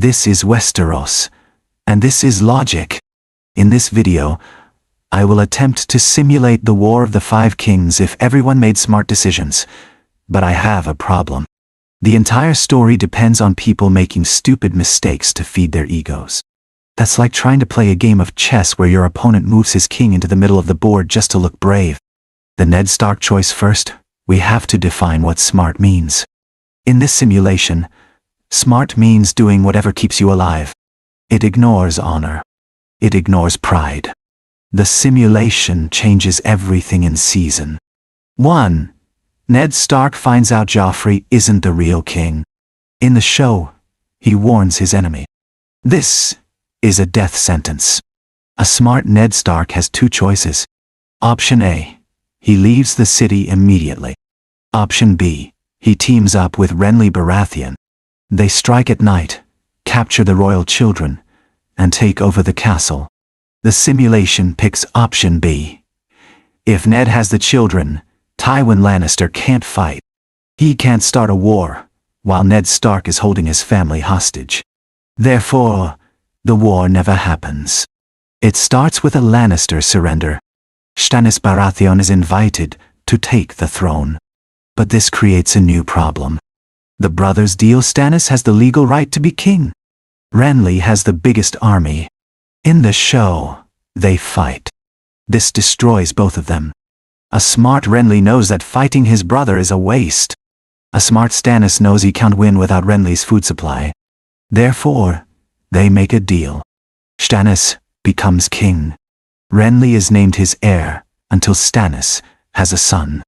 This is Westeros, and this is logic. In this video, I will attempt to simulate the War of the Five Kings if everyone made smart decisions. But I have a problem. The entire story depends on people making stupid mistakes to feed their egos. That's like trying to play a game of chess where your opponent moves his king into the middle of the board just to look brave. The Ned Stark choice first, we have to define what smart means. In this simulation, smart means doing whatever keeps you alive. It ignores honor. It ignores pride. The simulation changes everything in season 1. Ned Stark finds out Joffrey isn't the real king. In the show, he warns his enemy. This is a death sentence. A smart Ned Stark has two choices. Option A, he leaves the city immediately. Option B, he teams up with Renly Baratheon. They strike at night, capture the royal children, and take over the castle. The simulation picks option B. If Ned has the children, Tywin Lannister can't fight. He can't start a war, while Ned Stark is holding his family hostage. Therefore, the war never happens. It starts with a Lannister surrender. Stannis Baratheon is invited to take the throne. But this creates a new problem. The brothers deal Stannis has the legal right to be king. Renly has the biggest army. In the show, they fight. This destroys both of them. A smart Renly knows that fighting his brother is a waste. A smart Stannis knows he can't win without Renly's food supply. Therefore, they make a deal. Stannis becomes king. Renly is named his heir until Stannis has a son.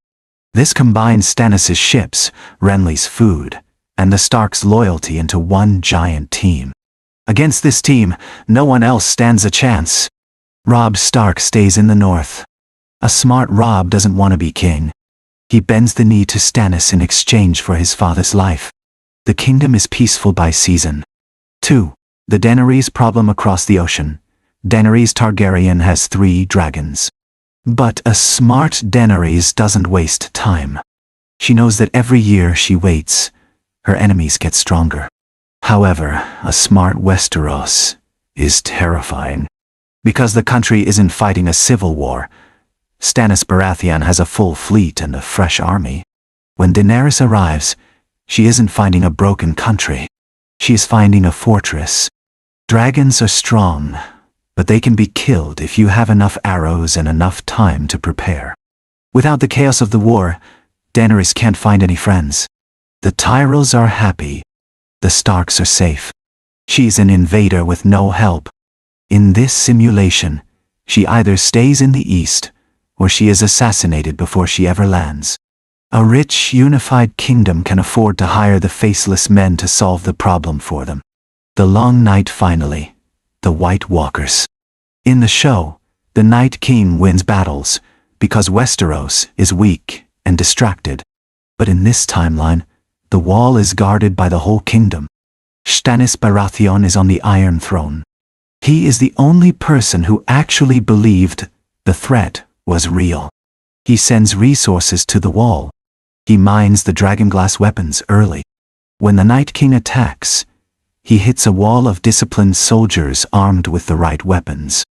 This combines Stannis' ships, Renly's food, and the Starks' loyalty into one giant team. Against this team, no one else stands a chance. Robb Stark stays in the north. A smart Robb doesn't want to be king. He bends the knee to Stannis in exchange for his father's life. The kingdom is peaceful by season 2. The Daenerys problem across the ocean. Daenerys Targaryen has 3 dragons. But a smart Daenerys doesn't waste time. She knows that every year she waits, her enemies get stronger. However, a smart Westeros is terrifying. Because the country isn't fighting a civil war, Stannis Baratheon has a full fleet and a fresh army. When Daenerys arrives, she isn't finding a broken country. She is finding a fortress. Dragons are strong, but they can be killed if you have enough arrows and enough time to prepare. Without the chaos of the war, Daenerys can't find any friends. The Tyrells are happy. The Starks are safe. She's an invader with no help. In this simulation, she either stays in the east, or she is assassinated before she ever lands. A rich, unified kingdom can afford to hire the faceless men to solve the problem for them. The Long Night finally. The White Walkers. In the show, the Night King wins battles because Westeros is weak and distracted. But in this timeline, the wall is guarded by the whole kingdom. Stannis Baratheon is on the Iron Throne. He is the only person who actually believed the threat was real. He sends resources to the wall. He mines the dragonglass weapons early. When the Night King attacks, he hits a wall of disciplined soldiers armed with the right weapons.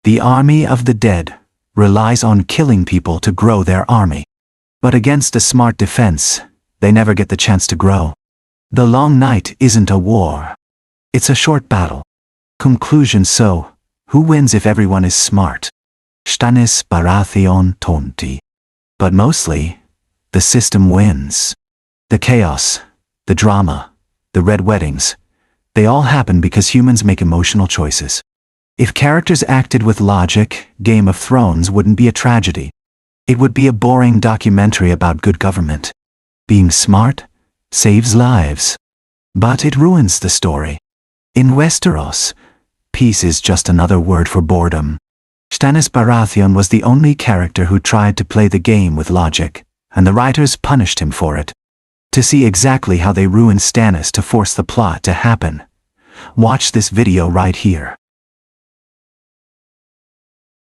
The army of the dead relies on killing people to grow their army. But against a smart defense, they never get the chance to grow. The Long Night isn't a war. It's a short battle. Conclusion: so, who wins if everyone is smart? Stannis Baratheon Tonti. But mostly, the system wins. The chaos, the drama, the red weddings, they all happen because humans make emotional choices. If characters acted with logic, Game of Thrones wouldn't be a tragedy. It would be a boring documentary about good government. Being smart saves lives. But it ruins the story. In Westeros, peace is just another word for boredom. Stannis Baratheon was the only character who tried to play the game with logic, and the writers punished him for it. To see exactly how they ruined Stannis to force the plot to happen, watch this video right here.